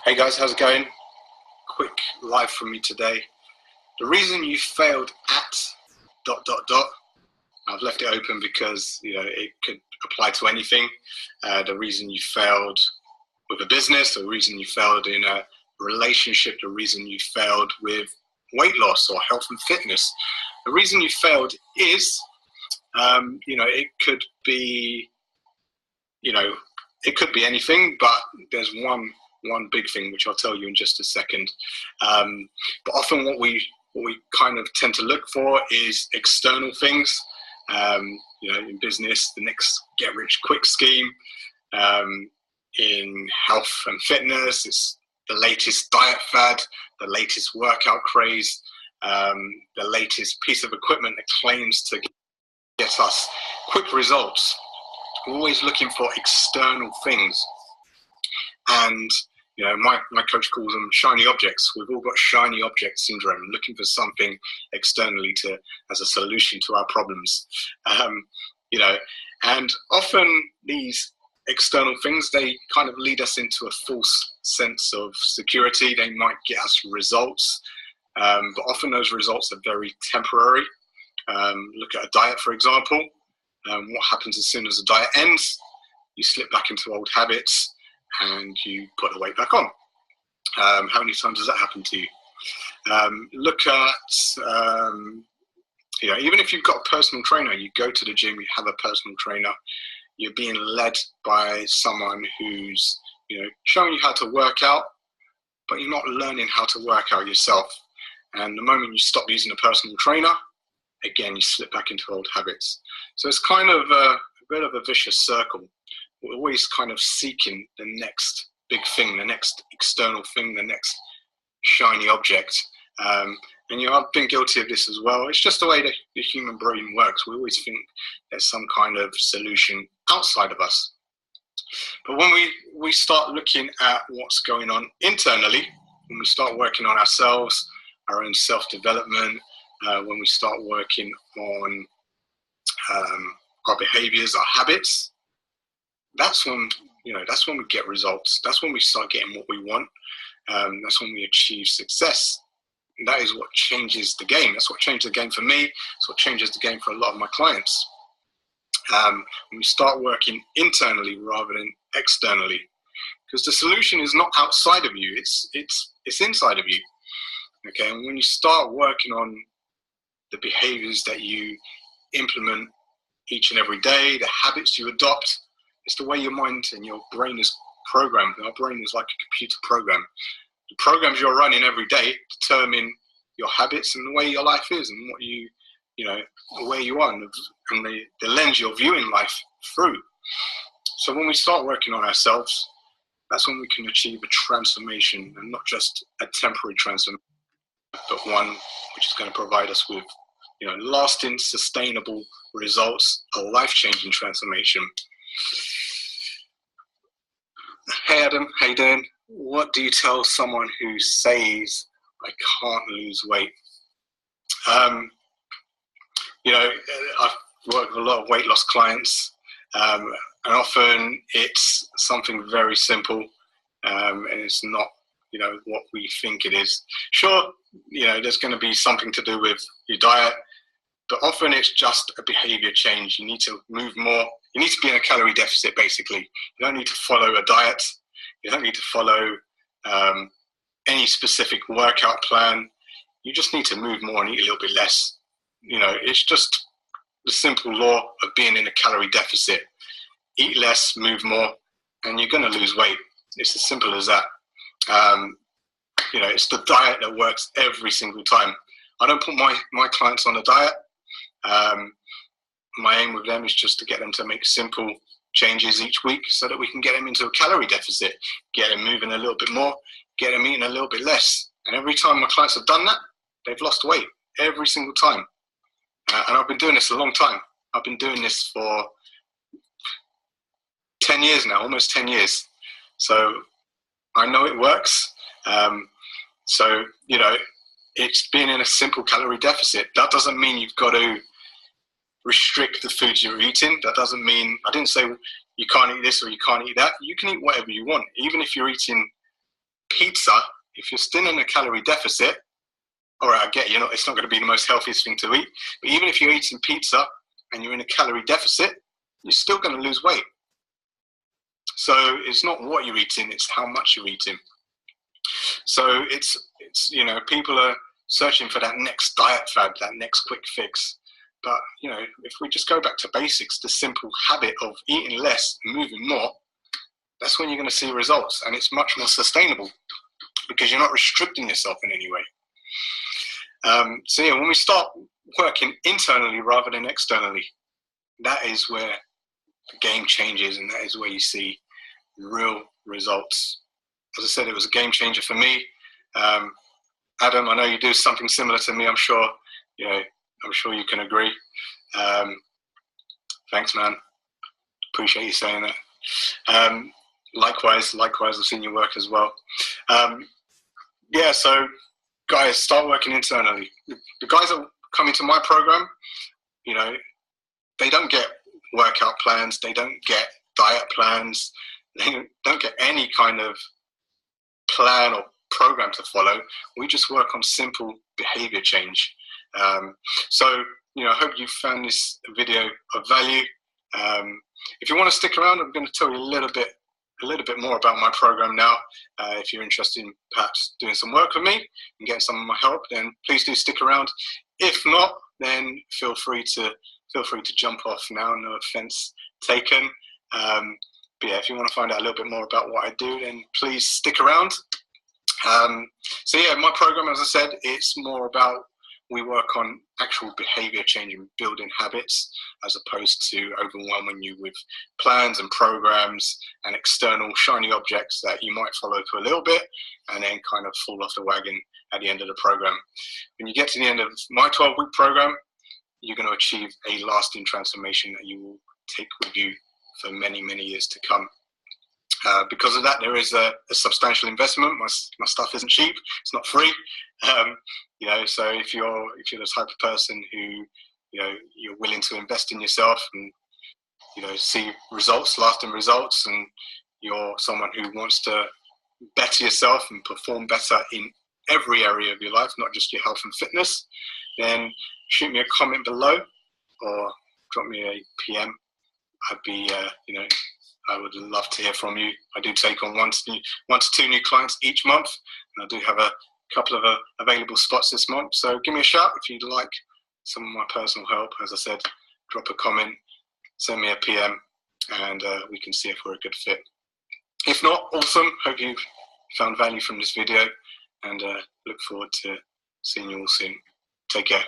Hey guys, how's it going? Quick live from me today. The reason you failed at ... I've left it open because it could apply to anything. The reason you failed with a business, the reason you failed in a relationship, the reason you failed with weight loss or health and fitness. The reason you failed is, it could be, it could be anything, but there's one big thing which I'll tell you in just a second. But often what we kind of tend to look for is external things. In business, the next get rich quick scheme. In health and fitness, it's the latest diet fad, the latest workout craze, the latest piece of equipment that claims to get us quick results. We're always looking for external things. And my coach calls them shiny objects. We've all got shiny object syndrome, looking for something externally as a solution to our problems. And often these external things, they kind of lead us into a false sense of security. They might get us results, but often those results are very temporary. Look at a diet, for example. What happens as soon as the diet ends? You slip back into old habits and you put the weight back on. How many times does that happen to you? Look at, even if you've got a personal trainer, you go to the gym, you have a personal trainer, you're being led by someone who's, showing you how to work out, but you're not learning how to work out yourself. And the moment you stop using a personal trainer, again, you slip back into old habits. So it's kind of a bit of a vicious circle. We're always kind of seeking the next big thing, the next external thing, the next shiny object. And I've been guilty of this as well. It's just the way that the human brain works. We always think there's some kind of solution outside of us. But when we start looking at what's going on internally, when we start working on ourselves, our own self-development, when we start working on our behaviors, our habits, that's when we get results. That's when we start getting what we want. That's when we achieve success. And that is what changes the game. That's what changed the game for me. That's what changes the game for a lot of my clients. When we start working internally rather than externally, because the solution is not outside of you. It's inside of you. Okay, and when you start working on the behaviors that you implement each and every day, the habits you adopt, it's the way your mind and your brain is programmed. Our brain is like a computer program. The programs you're running every day determine your habits and the way your life is and what the way you are and the lens you're viewing life through. So when we start working on ourselves, that's when we can achieve a transformation, and not just a temporary transformation, but one which is going to provide us with lasting, sustainable results, a life-changing transformation. Hey Adam, how you doing? What do you tell someone who says, I can't lose weight? I've worked with a lot of weight loss clients, and often it's something very simple, and it's not, what we think it is. Sure, there's going to be something to do with your diet, but often it's just a behavior change. You need to move more. You need to be in a calorie deficit, basically. You don't need to follow a diet. You don't need to follow any specific workout plan. You just need to move more and eat a little bit less. It's just the simple law of being in a calorie deficit. Eat less, move more, and you're going to lose weight. It's as simple as that. It's the diet that works every single time. I don't put my clients on a diet. My aim with them is just to get them to make simple changes each week so that we can get them into a calorie deficit, get them moving a little bit more, get them eating a little bit less. And every time my clients have done that, they've lost weight every single time. And I've been doing this a long time. I've been doing this for 10 years now, almost 10 years. So I know it works. It's being in a simple calorie deficit. That doesn't mean you've got to restrict the foods you're eating. That doesn't mean, I didn't say you can't eat this or you can't eat that. You can eat whatever you want. Even if you're eating pizza, if you're still in a calorie deficit, all right, I get you know it's not going to be the most healthiest thing to eat, but even if you're eating pizza and you're in a calorie deficit, you're still going to lose weight. So it's not what you're eating, it's how much you're eating. So it's you know, people are searching for that next diet fad, that next quick fix. But you know, if we just go back to basics, the simple habit of eating less and moving more, that's when you're going to see results, and it's much more sustainable because you're not restricting yourself in any way. So yeah, when we start working internally rather than externally, that is where the game changes, and that is where you see real results. As I said, it was a game changer for me. Adam, I know you do something similar to me. I'm sure, you know, I'm sure you can agree. Thanks, man. Appreciate you saying that. Likewise, I've seen your work as well. Yeah, so guys, start working internally. The guys that come into my program, you know, they don't get workout plans, they don't get diet plans, they don't get any kind of plan or program to follow. We just work on simple behavior change. So, you know, I hope you found this video of value. If you want to stick around, I'm going to tell you a little bit more about my program now. If you're interested in perhaps doing some work with me and getting some of my help, then please do stick around. If not, then feel free to jump off now. No offense taken. But yeah, if you want to find out a little bit more about what I do, then please stick around. So yeah, my program, as I said, it's more about, we work on actual behavior change and building habits, as opposed to overwhelming you with plans and programs and external shiny objects that you might follow for a little bit and then kind of fall off the wagon at the end of the program. When you get to the end of my 12-week program, you're going to achieve a lasting transformation that you will take with you for many, many years to come. Because of that, there is a substantial investment. My stuff isn't cheap; it's not free. You know, so if you're the type of person who, you know, you're willing to invest in yourself and, you know, see results, lasting results, and you're someone who wants to better yourself and perform better in every area of your life, not just your health and fitness, then shoot me a comment below or drop me a PM. I'd be, you know, I would love to hear from you. I do take on 1 to 2 new clients each month, and I do have a couple of available spots this month. So give me a shout if you'd like some of my personal help. As I said, drop a comment, send me a PM, and we can see if we're a good fit. If not, awesome. Hope you've found value from this video, and look forward to seeing you all soon. Take care.